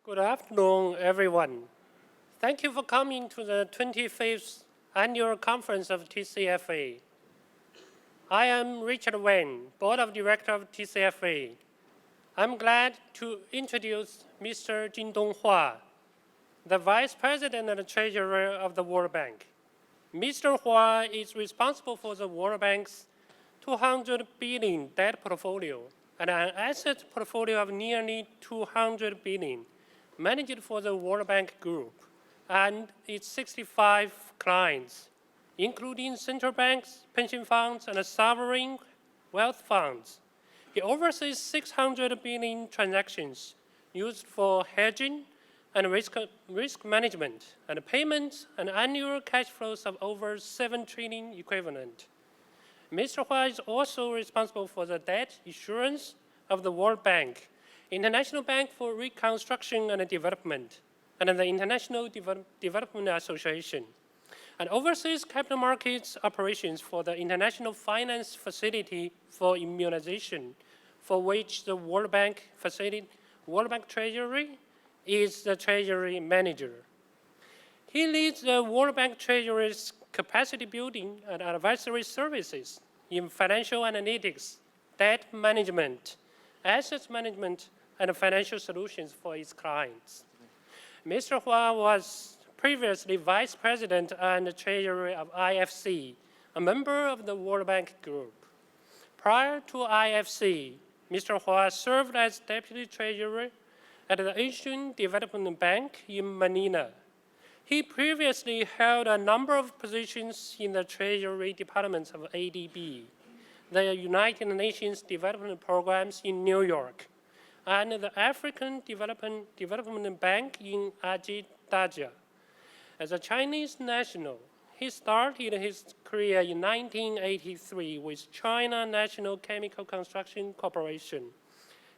Good afternoon, everyone. Thank you for coming to the 25th Annual Conference of TCFA. I am Richard Wayne, Board of Director of TCFA. I'm glad to introduce Mr. Jingdong Hua, the Vice President and Treasurer of the World Bank. Mr. Hua is responsible for the World Bank's 200 billion debt portfolio and an asset portfolio of nearly 200 billion, managed for the World Bank Group and its 65 clients, including central banks, pension funds, and sovereign wealth funds. He oversees 600 billion transactions used for hedging and risk management and payments and annual cash flows of over 7 trillion equivalent. Mr. Hua is also responsible for the debt issuance of the World Bank, International Bank for Reconstruction and Development, and the International Development Association, and oversees capital markets operations for the International Finance Facility for Immunization, for which the World Bank Treasury is the Treasury Manager. He leads the World Bank Treasury's capacity building and advisory services in financial analytics, debt management, asset management, and financial solutions for its clients. Mr. Hua was previously Vice President and Treasurer of IFC, a member of the World Bank Group. Prior to IFC, Mr. Hua served as Deputy Treasurer at the Asian Development Bank in Manila. He previously held a number of positions in the Treasury Departments of ADB, the United Nations Development Programs in New York, and the African Development Bank in Ajit-Dajah. As a Chinese national, he started his career in 1983 with China National Chemical Construction Corporation.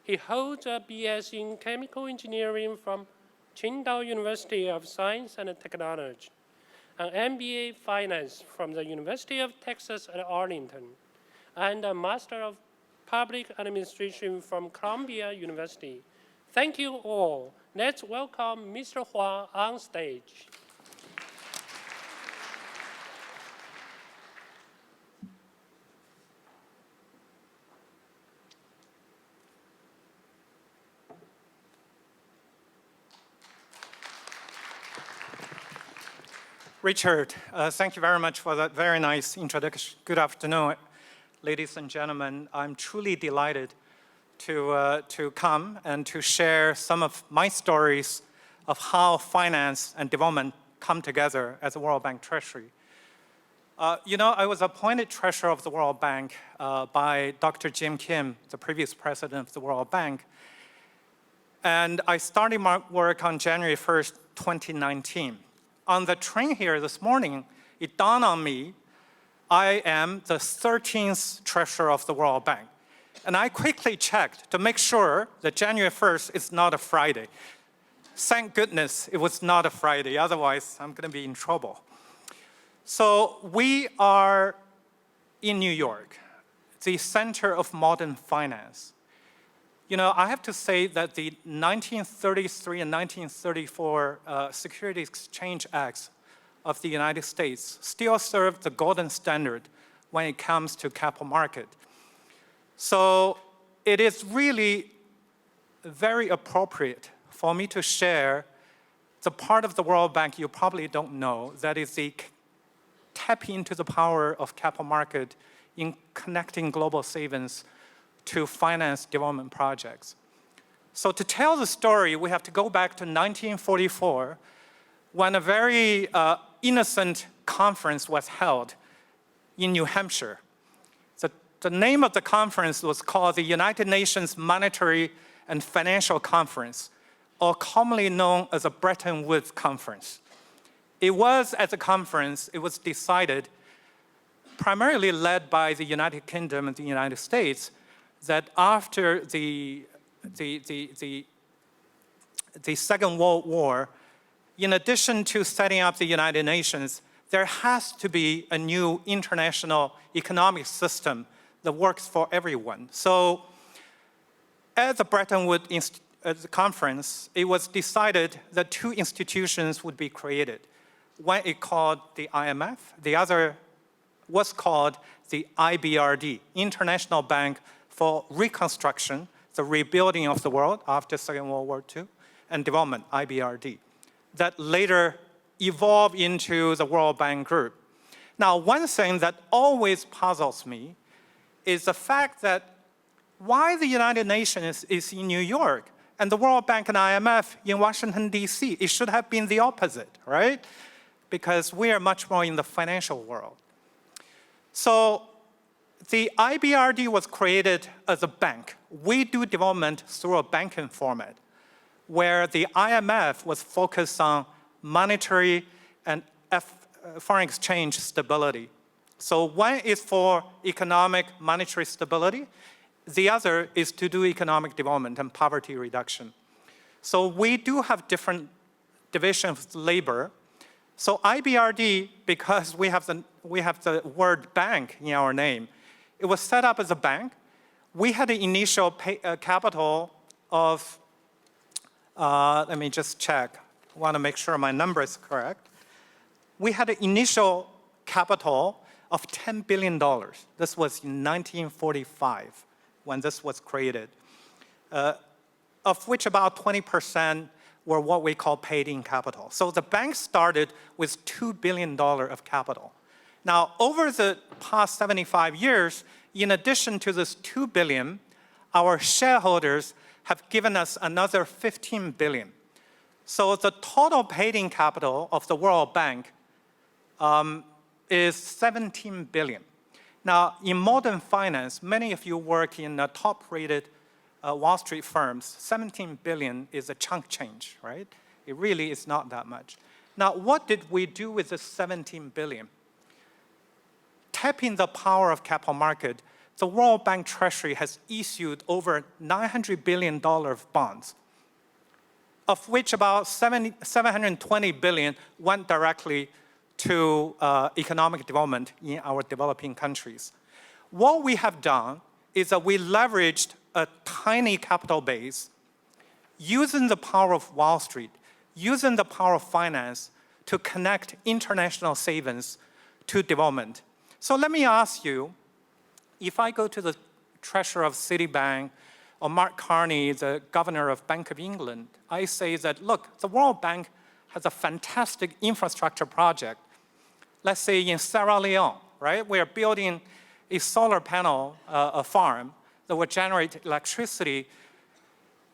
He holds a BS in Chemical Engineering from Qingdao University of Science and Technology, an MBA Finance from the University of Texas at Arlington, and a Master of Public Administration from Columbia University. Thank you all. Let's welcome Mr. Hua on stage. Richard, thank you very much for that very nice introduction. Good afternoon, ladies and gentlemen. I'm truly delighted to come and to share some of my stories of how finance and development come together as a World Bank Treasury. I was appointed Treasurer of the World Bank by Dr. Jim Kim, the previous president of the World Bank. And I started my work on January 1st, 2019. On the train here this morning, it dawned on me, I am the 13th Treasurer of the World Bank. And I quickly checked to make sure that January 1st is not a Friday. Thank goodness it was not a Friday, otherwise I'm going to be in trouble. So we are in New York, the center of modern finance. I have to say that the 1933 and 1934 Securities Exchange Acts of the United States still serve the golden standard when it comes to capital market. So it is really very appropriate for me to share the part of the World Bank you probably don't know, that is the tapping into the power of capital market in connecting global savings to finance development projects. So to tell the story, we have to go back to 1944, when a very innocent conference was held in New Hampshire. The name of the conference was called the United Nations Monetary and Financial Conference, or commonly known as the Bretton Woods Conference. It was, at the conference, it was decided, primarily led by the United Kingdom and the United States, that after the Second World War, in addition to setting up the United Nations, there has to be a new international economic system that works for everyone. So at the Bretton Woods at the conference, it was decided that two institutions would be created. One is called the IMF, the other was called the IBRD, International Bank for Reconstruction, the rebuilding of the world after Second World War II, and development, IBRD, that later evolved into the World Bank Group. Now, one thing that always puzzles me is the fact that why the United Nations is in New York and the World Bank and IMF in Washington, D.C. It should have been the opposite, right? Because we are much more in the financial world. So the IBRD was created as a bank. We do development through a banking format, where the IMF was focused on monetary and foreign exchange stability. So one is for economic monetary stability. The other is to do economic development and poverty reduction. So we do have different divisions of labor. So IBRD, because we have the word bank in our name, it was set up as a bank. We had an initial capital of, let me just check. I want to make sure my number is correct. We had an initial capital of $10 billion. This was in 1945 when this was created, of which about 20% were what we call paid-in capital. So the bank started with $2 billion of capital. Now, over the past 75 years, in addition to this $2 billion, our shareholders have given us another $15 billion. So the total paid-in capital of the World Bank is $17 billion. Now, in modern finance, many of you work in top-rated Wall Street firms. $17 billion is a chunk change, right? It really is not that much. Now, what did we do with this $17 billion? Tapping the power of capital market, the World Bank Treasury has issued over $900 billion of bonds, of which about $720 billion went directly to economic development in our developing countries. What we have done is that we leveraged a tiny capital base, using the power of Wall Street, using the power of finance to connect international savings to development. So let me ask you, if I go to the treasurer of Citibank or Mark Carney, the governor of Bank of England, I say that, look, the World Bank has a fantastic infrastructure project. Let's say in Sierra Leone, right? We are building a solar panel farm that will generate electricity.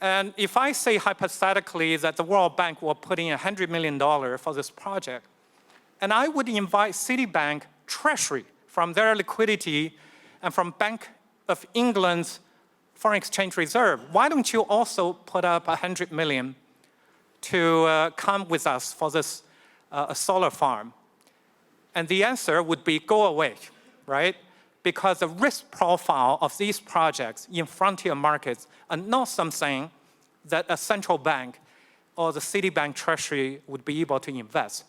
And if I say hypothetically that the World Bank will put in $100 million for this project, and I would invite Citibank Treasury from their liquidity and from Bank of England's foreign exchange reserve, why don't you also put up $100 million to come with us for this solar farm? And the answer would be go away, right? Because the risk profile of these projects in frontier markets are not something that a central bank or the Citibank Treasury would be able to invest.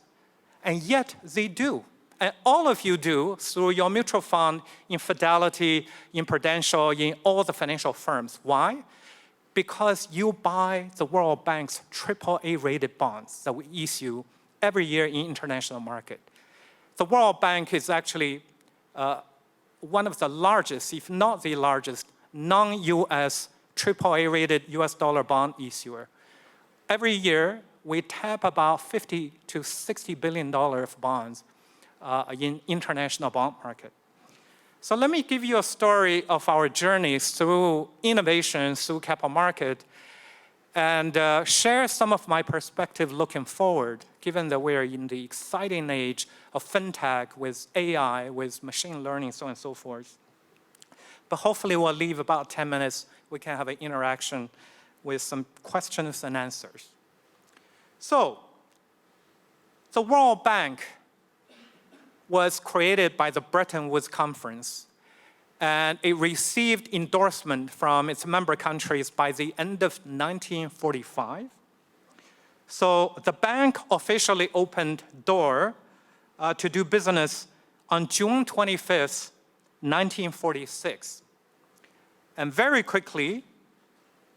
And yet they do. And all of you do through your mutual fund, in Fidelity, in Prudential, in all the financial firms. Why? Because you buy the World Bank's AAA-rated bonds that we issue every year in international market. The World Bank is actually one of the largest, if not the largest, non-US AAA-rated US dollar bond issuer. Every year, we tap about $50 to $60 billion of bonds in international bond market. So let me give you a story of our journey through innovation, through capital market, and share some of my perspective looking forward, given that we're in the exciting age of fintech with AI, with machine learning, so on and so forth. But hopefully we'll leave about 10 minutes. We can have an interaction with some questions and answers. So, the World Bank was created by the Bretton Woods Conference, and it received endorsement from its member countries by the end of 1945. So the bank officially opened door to do business on June 25th, 1946. And very quickly,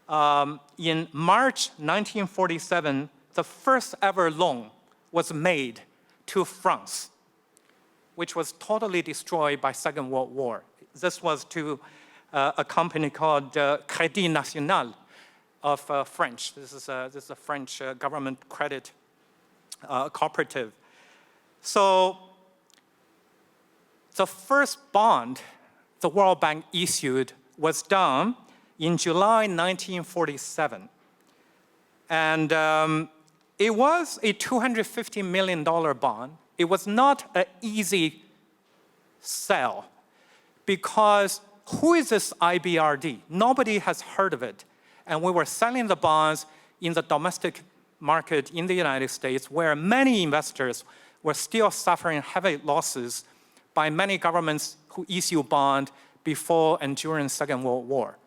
in March 1947, the first ever loan was made to France, which was totally destroyed by Second World War. This was to a company called Crédit National of French. This is a French government credit cooperative. So the first bond the World Bank issued was done in July 1947. And it was a $250 million bond. It was not an easy sell because who is this IBRD? Nobody has heard of it. And we were selling the bonds in the domestic market in the United States where many investors were still suffering heavy losses by many governments who issue bond before and during the Second World War.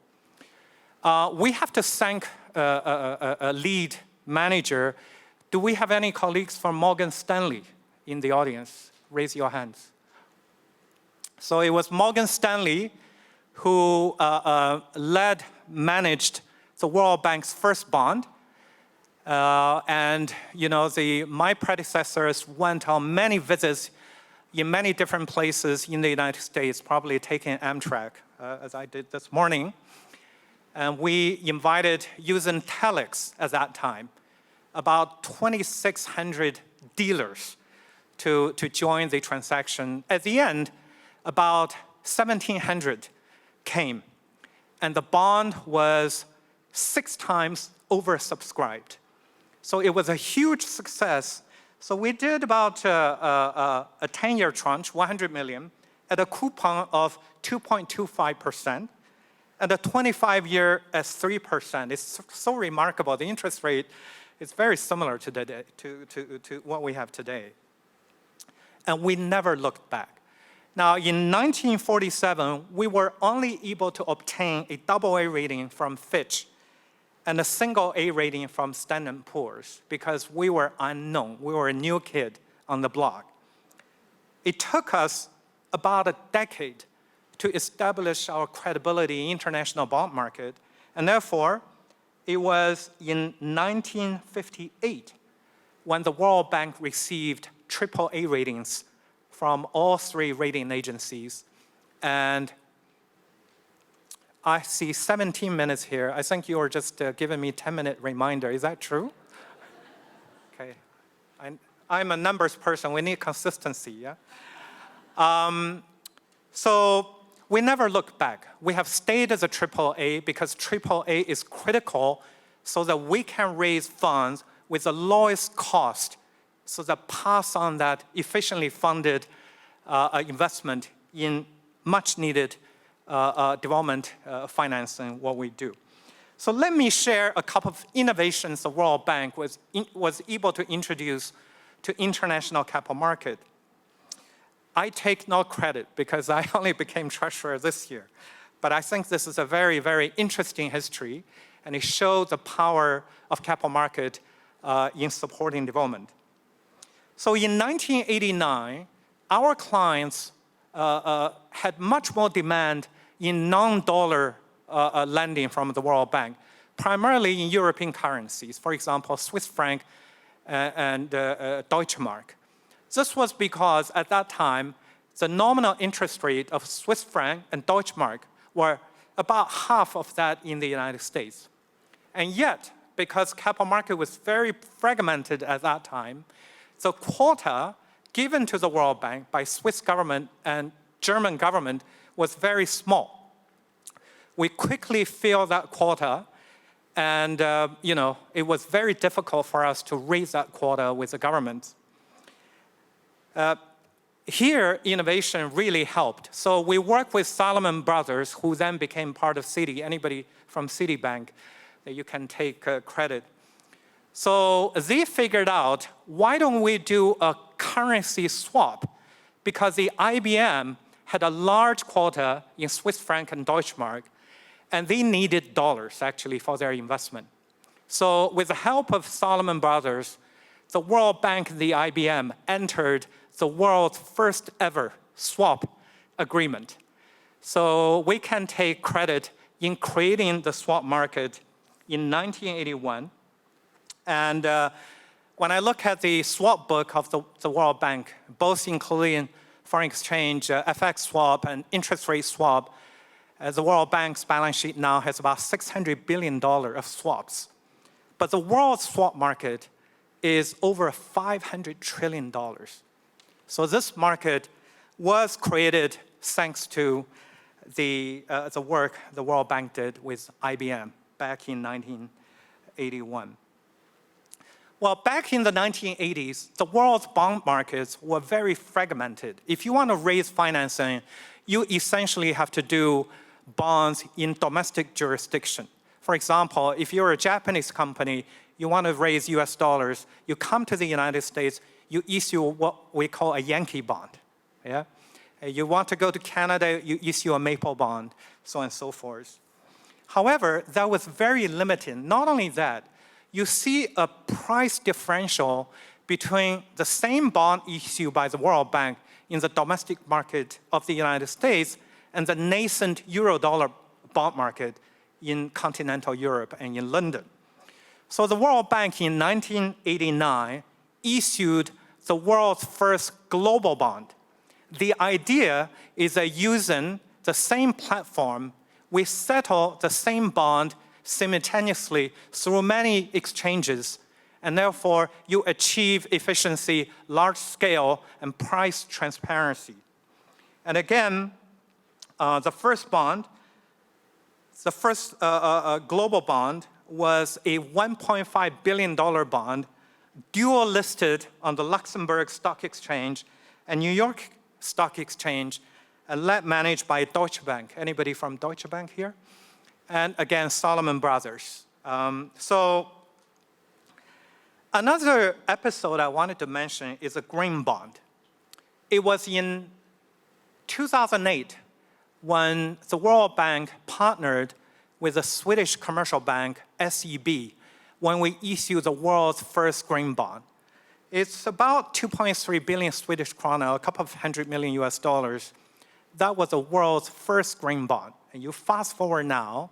We have to thank a lead manager. Do we have any colleagues from Morgan Stanley in the audience? Raise your hands. So it was Morgan Stanley who managed the World Bank's first bond. And you know, my predecessors went on many visits in many different places in the United States, probably taking Amtrak, as I did this morning. And we invited, using telex at that time, about 2,600 dealers to join the transaction. At the end, about 1,700 came. And the bond was 6 times oversubscribed. So it was a huge success. So we did about a 10-year tranche, 100 million, at a coupon of 2.25%, and a 25-year at 3%. It's so remarkable. The interest rate is very similar to what we have today. And we never looked back. Now, in 1947, we were only able to obtain a AA rating from Fitch and a single A rating from Standard & Poor's because we were unknown. We were a new kid on the block. It took us about a decade to establish our credibility in the international bond market, and therefore, it was in 1958 when the World Bank received AAA ratings from all 3 rating agencies. And I see 17 minutes here. I think you are just giving me a 10-minute reminder. Is that true? Okay. I'm a numbers person. We need consistency, yeah? So we never look back. We have stayed as a AAA because AAA is critical so that we can raise funds with the lowest cost so that pass on that efficiently funded investment in much needed development financing, what we do. So let me share a couple of innovations the World Bank was able to introduce to international capital market. I take no credit because I only became treasurer this year. But I think this is a very, very interesting history, and it shows the power of capital market in supporting development. So in 1989, our clients had much more demand in non-dollar lending from the World Bank, primarily in European currencies, for example, Swiss franc and Deutsche Mark. This was because at that time, the nominal interest rate of Swiss franc and Deutsche Mark were about half of that in the United States. And yet, because capital market was very fragmented at that time, the quota given to the World Bank by Swiss government and German government was very small. We quickly filled that quota, and it was very difficult for us to raise that quota with the government. Here, innovation really helped. So we worked with Salomon Brothers, who then became part of Citi. Anybody from Citibank, that you can take credit. So they figured out, why don't we do a currency swap? Because the IBM had a large quota in Swiss franc and Deutsche Mark, and they needed dollars, actually, for their investment. So with the help of Salomon Brothers, the World Bank and the IBM entered the world's first ever swap agreement. So we can take credit in creating the swap market in 1981. And when I look at the swap book of the World Bank, both including foreign exchange, FX swap, and interest rate swap, the World Bank's balance sheet now has about $600 billion of swaps. But the world swap market is over $500 trillion. So this market was created thanks to the work the World Bank did with IBM back in 1981. Well, back in the 1980s, the world's bond markets were very fragmented. If you want to raise financing, you essentially have to do bonds in domestic jurisdiction. For example, if you're a Japanese company, you want to raise US dollars, you come to the United States, you issue what we call a Yankee bond. Yeah? You want to go to Canada, you issue a Maple bond, so on and so forth. However, that was very limited. Not only that, you see a price differential between the same bond issued by the World Bank in the domestic market of the United States and the nascent euro-dollar bond market in continental Europe and in London. So the World Bank in 1989 issued the world's first global bond. The idea is that using the same platform, we settle the same bond simultaneously through many exchanges, and therefore you achieve efficiency, large scale, and price transparency. And again, the first bond, the first global bond was a $1.5 billion bond, dual listed on the Luxembourg Stock Exchange and New York Stock Exchange, and managed by Deutsche Bank. Anybody from Deutsche Bank here? And again, Salomon Brothers. So another episode I wanted to mention is a green bond. It was in 2008 when the World Bank partnered with the Swedish commercial bank, SEB, when we issued the world's first green bond. It's about 2.3 billion Swedish krona, a couple of $100 million US dollars. That was the world's first green bond. And you fast forward now,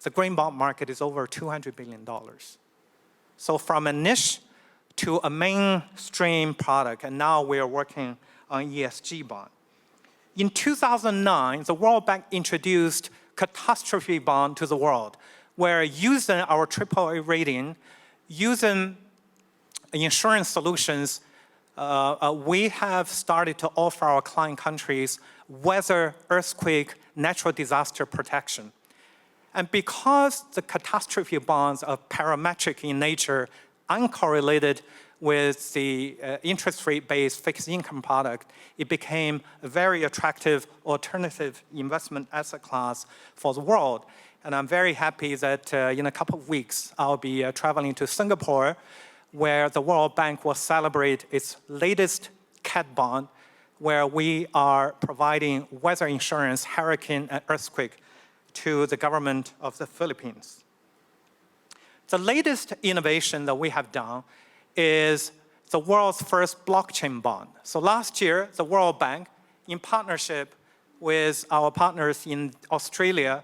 the green bond market is over $200 billion. So from a niche to a mainstream product, and now we are working on ESG bond. In 2009, the World Bank introduced catastrophe bond to the world, where using our AAA rating, using insurance solutions, we have started to offer our client countries weather, earthquake, natural disaster protection. And because the catastrophe bonds are parametric in nature, uncorrelated with the interest rate-based fixed income product, it became a very attractive alternative investment asset class for the world. And I'm very happy that in a couple of weeks, I'll be traveling to Singapore, where the World Bank will celebrate its latest cat bond, where we are providing weather insurance, hurricane, and earthquake to the government of the Philippines. The latest innovation that we have done is the world's first blockchain bond. So last year, the World Bank, in partnership with our partners in Australia,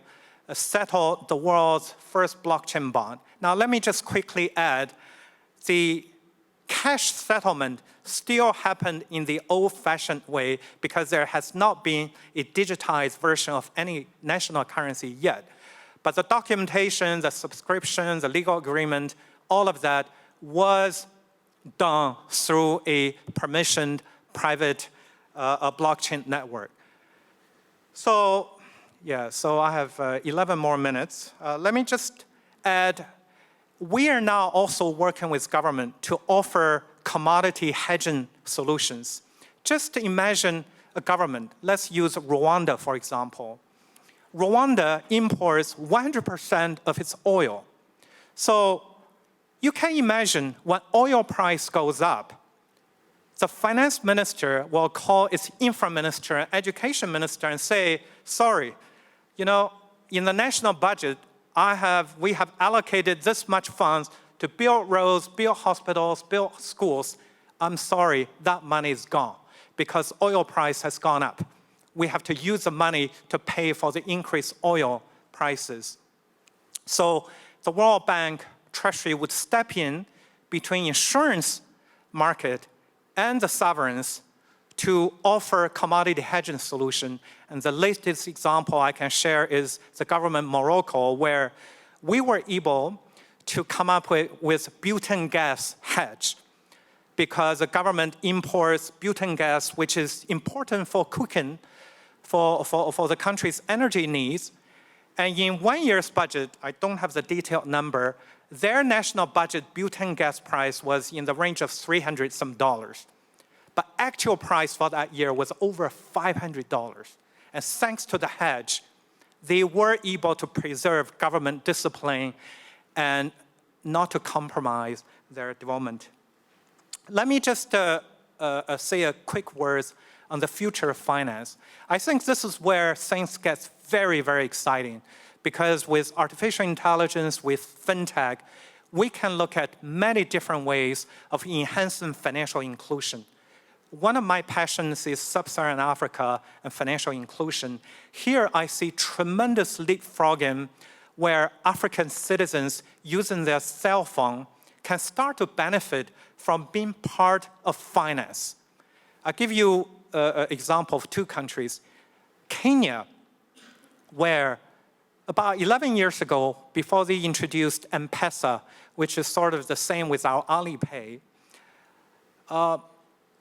settled the world's first blockchain bond. Now, let me just quickly add, the cash settlement still happened in the old-fashioned way because there has not been a digitized version of any national currency yet. But the documentation, the subscription, the legal agreement, all of that was done through a permissioned private blockchain network. So, yeah, so I have 11 more minutes. Let me just add, we are now also working with government to offer commodity hedging solutions. Just imagine a government. Let's use Rwanda, for example. Rwanda imports 100% of its oil. So you can imagine when oil price goes up, the finance minister will call its infra minister, education minister, and say, sorry, you know, in the national budget, we have allocated this much funds to build roads, build hospitals, build schools. I'm sorry, that money is gone because oil price has gone up. We have to use the money to pay for the increased oil prices. So the World Bank Treasury would step in between insurance market and the sovereigns to offer commodity hedging solution. And the latest example I can share is the government Morocco, where we were able to come up with butane gas hedge, because the government imports butane gas, which is important for cooking for the country's energy needs. And in 1 year's budget, I don't have the detailed number, their national budget butane gas price was in the range of $300 some. But actual price for that year was over $500. And thanks to the hedge, they were able to preserve government discipline and not to compromise their development. Let me just say a quick word on the future of finance. I think this is where things get very, very exciting, because with artificial intelligence, with fintech, we can look at many different ways of enhancing financial inclusion. One of my passions is sub-Saharan Africa and financial inclusion. Here I see tremendous leapfrogging where African citizens using their cell phone can start to benefit from being part of finance. I'll give you an example of 2 countries. Kenya, where about 11 years ago, before they introduced M-Pesa, which is sort of the same with our Alipay,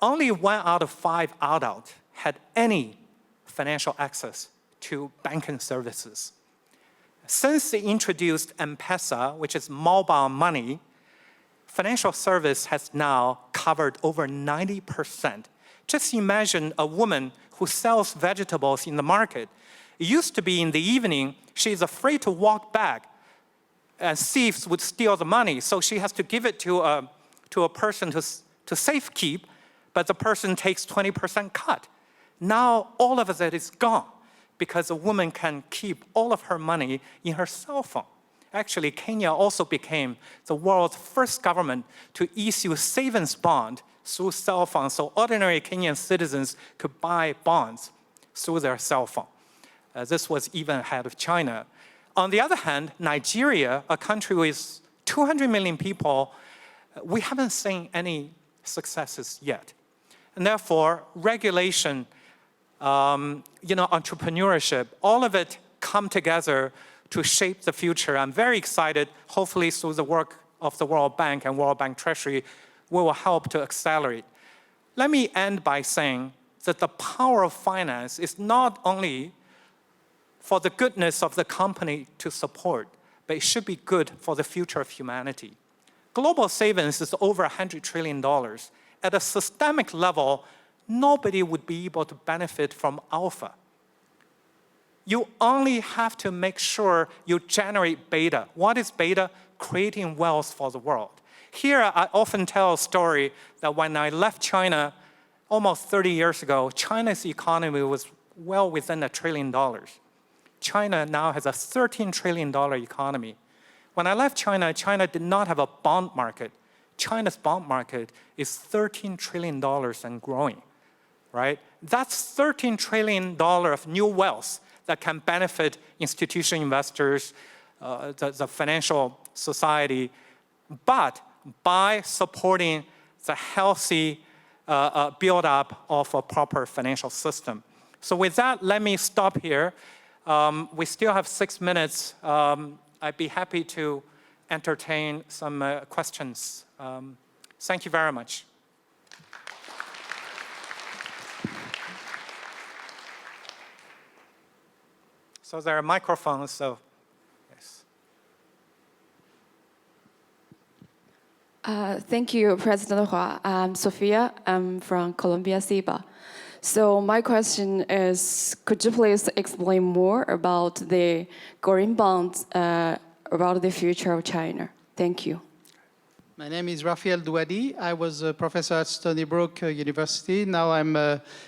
only 1 out of 5 adults had any financial access to banking services. Since they introduced M-Pesa, which is mobile money, financial service has now covered over 90%. Just imagine a woman who sells vegetables in the market. It used to be in the evening, she's afraid to walk back and thieves would steal the money, so she has to give it to a person to safekeep, but the person takes 20% cut. Now all of that is gone because a woman can keep all of her money in her cell phone. Actually, Kenya also became the world's first government to issue savings bond through cell phone, so ordinary Kenyan citizens could buy bonds through their cell phone. This was even ahead of China. On the other hand, Nigeria, a country with 200 million people, we haven't seen any successes yet. And therefore, regulation, entrepreneurship, all of it come together to shape the future. I'm very excited, hopefully through the work of the World Bank and World Bank Treasury, we will help to accelerate. Let me end by saying that the power of finance is not only for the goodness of the company to support, but it should be good for the future of humanity. Global savings is over $100 trillion. At a systemic level, nobody would be able to benefit from alpha. You only have to make sure you generate beta. What is beta? Creating wealth for the world. Here, I often tell a story that when I left China almost 30 years ago, China's economy was well within $1 trillion. China now has a $13 trillion economy. When I left China, China did not have a bond market. China's bond market is $13 trillion and growing, right? That's $13 trillion of new wealth that can benefit institutional investors, the financial society, but by supporting the healthy build-up of a proper financial system. So with that, let me stop here. We still have 6 minutes. I'd be happy to entertain some questions. Thank you very much. So there are microphones, so yes. Thank you, President Hua. I'm Sophia. I'm from Columbia CIBA. So my question is, could you please explain more about the green bonds, about the future of China? Thank you. My name is Raphael Douadi. I was a professor at Stony Brook University. Now I'm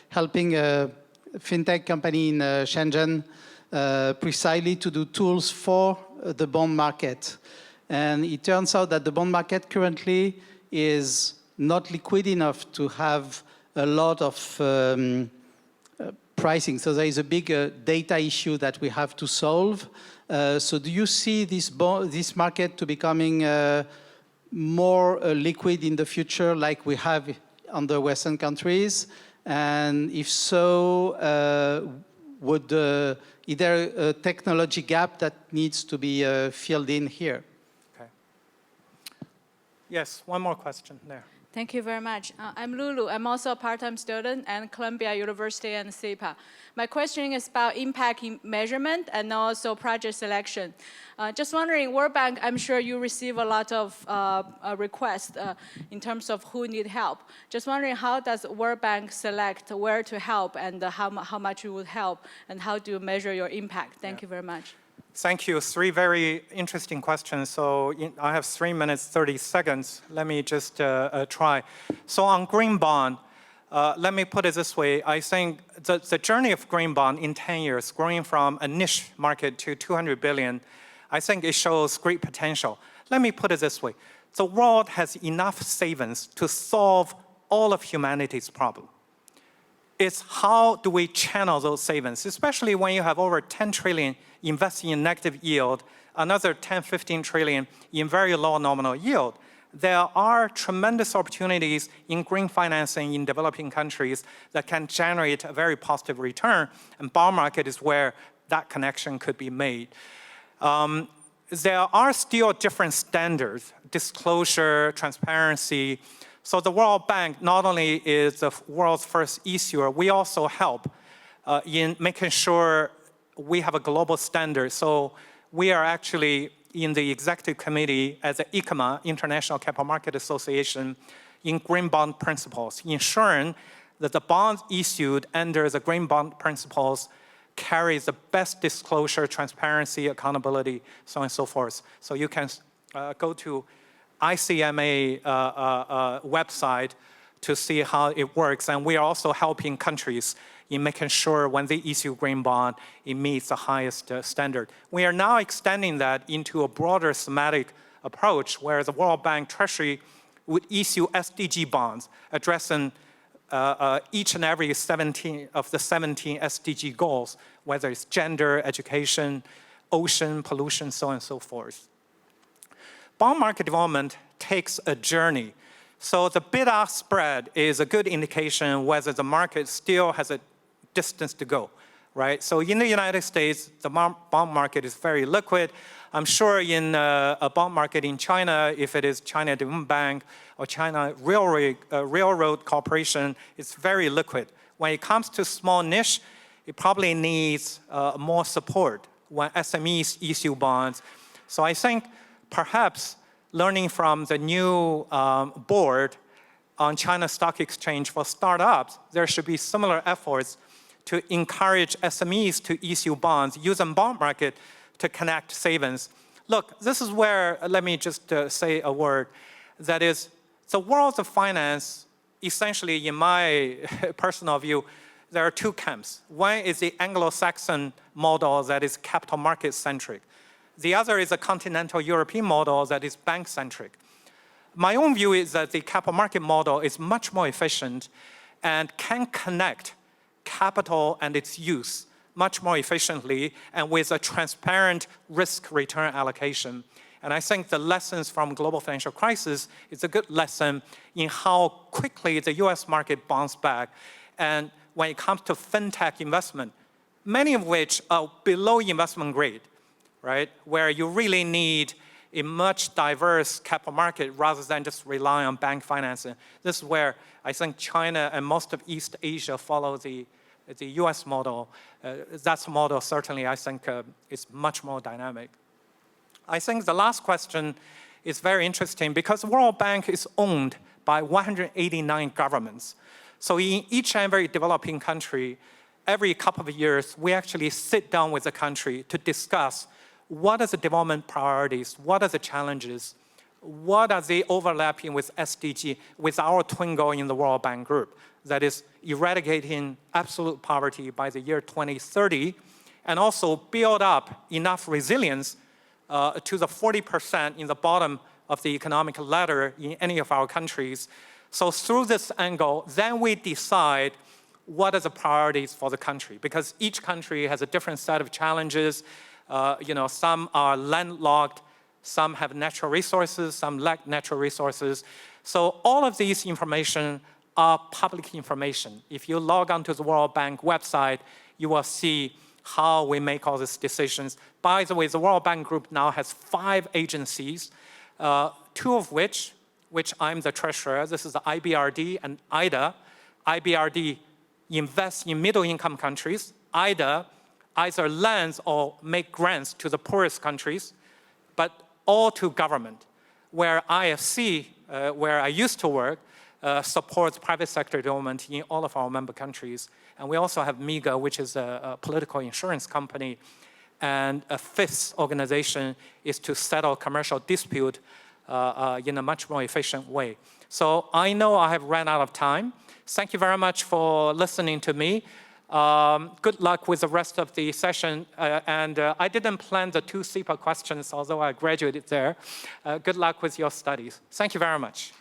helping a fintech company in Shenzhen precisely to do tools for the bond market. And it turns out that the bond market currently is not liquid enough to have a lot of pricing. So there is a big data issue that we have to solve. So do you see this market to becoming more liquid in the future like we have on the Western countries? And if so, is there a technology gap that needs to be filled in here? Okay. Yes, one more question there. Thank you very much. I'm Lulu. I'm also a part-time student at Columbia University and SIPA. My question is about impact measurement and also project selection. Just wondering, World Bank, I'm sure you receive a lot of requests in terms of who need help. Just wondering, how does World Bank select where to help and how much you would help, and how do you measure your impact? Thank you very much. Thank you. 3 very interesting questions. So I have 3 minutes, 30 seconds. Let me just try. So on green bond, let me put it this way. I think the journey of green bond in 10 years, growing from a niche market to 200 billion, I think it shows great potential. Let me put it this way. The world has enough savings to solve all of humanity's problems. It's how do we channel those savings, especially when you have over 10 trillion investing in negative yield, another 10, 15 trillion in very low nominal yield. There are tremendous opportunities in green financing in developing countries that can generate a very positive return, and bond market is where that connection could be made. There are still different standards, disclosure, transparency. So the World Bank not only is the world's first issuer, we also help in making sure we have a global standard. So we are actually in the executive committee as the ICMA, International Capital Market Association, in green bond principles, ensuring that the bonds issued under the green bond principles carries the best disclosure, transparency, accountability, so on and so forth. So you can go to ICMA website to see how it works. And we are also helping countries in making sure when they issue green bond, it meets the highest standard. We are now extending that into a broader thematic approach where the World Bank Treasury would issue SDG bonds addressing each and every 17 of the 17 SDG goals, whether it's gender, education, ocean, pollution, so on and so forth. Bond market development takes a journey. So the bid-ask spread is a good indication whether the market still has a distance to go, right? So in the United States, the bond market is very liquid. I'm sure in a bond market in China, if it is China Development Bank or China Railroad Corporation, it's very liquid. When it comes to small niche, it probably needs more support when SMEs issue bonds. So I think perhaps learning from the new board on China Stock Exchange for startups, there should be similar efforts to encourage SMEs to issue bonds, using bond market to connect savings. Look, this is where, let me just say a word, that is, the world of finance, essentially, in my personal view, there are 2 camps. One is the Anglo-Saxon model that is capital market centric. The other is a continental European model that is bank-centric. My own view is that the capital market model is much more efficient and can connect capital and its use much more efficiently and with a transparent risk-return allocation. And I think the lessons from global financial crisis is a good lesson in how quickly the US market bounced back. And when it comes to fintech investment, many of which are below investment grade, right? Where you really need a much diverse capital market rather than just rely on bank financing. This is where I think China and most of East Asia follow the US model. That model certainly, I think, is much more dynamic. I think the last question is very interesting because the World Bank is owned by 189 governments. So in each and every developing country, every couple of years, we actually sit down with the country to discuss what are the development priorities, what are the challenges, what are they overlapping with SDG, with our twin goal in the World Bank Group, that is eradicating absolute poverty by the year 2030, and also build up enough resilience to the 40% in the bottom of the economic ladder in any of our countries. So through this angle, then we decide what are the priorities for the country, because each country has a different set of challenges. Some are landlocked, some have natural resources, some lack natural resources. So all of these information are public information. If you log onto the World Bank website, you will see how we make all these decisions. By the way, the World Bank Group now has 5 agencies, 2 of which I'm the treasurer. This is the IBRD and IDA. IBRD invests in middle-income countries. IDA either lends or make grants to the poorest countries, but all to government. Where IFC, where I used to work, supports private sector development in all of our member countries. And we also have MIGA, which is a political insurance company. And a 5th organization is to settle commercial dispute in a much more efficient way. So I know I have run out of time. Thank you very much for listening to me. Good luck with the rest of the session. I didn't plan the 2 CEPA questions, although I graduated there. Good luck with your studies. Thank you very much.